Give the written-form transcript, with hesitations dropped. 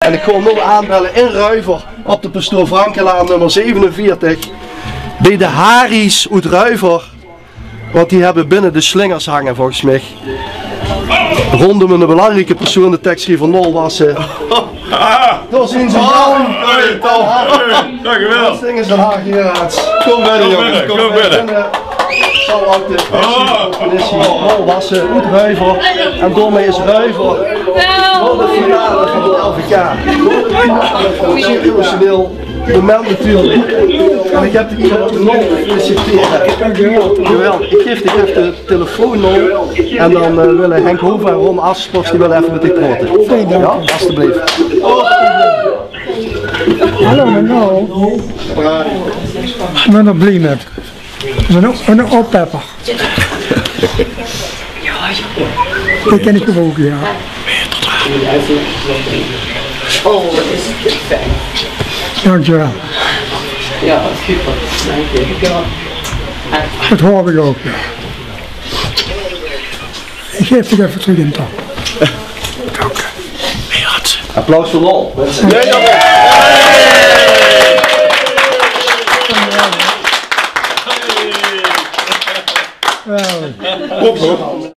En ik ga hem nu aanbellen in Ruiver op de Pastoor Frankenlaan nummer 47. Bij de Haries uit Ruiver. Want die hebben binnen de slingers hangen volgens mij. Rondom een belangrijke persoon de tekst hier van Nol was. Daar zien ze dan. Dat ding is een haag hieraad. Kom binnen jongens, kom binnen. Zal ook de commissie Nol was uit Ruiver. En daarmee is Ruiver voor de finale van het LVK. Een zeer emotioneel moment natuurlijk. En ik heb hier op de Nol feliciteren. Geweldig. Ik geef de telefoon Nol. En dan willen Henk Hoeven en Ron Assports die willen even met ik praten. Ja, alstublieft. Hallo met Nol. Ik ben nog blij met. Een oppepper. Dat ken ik ook, ja. Oh, wat is het fijn. Dankjewel. Ja, super. Dank je. Dat hoor ik ook, ja. Ik geef het even terug in top. Dank u. Applaus voor Nol. Wel.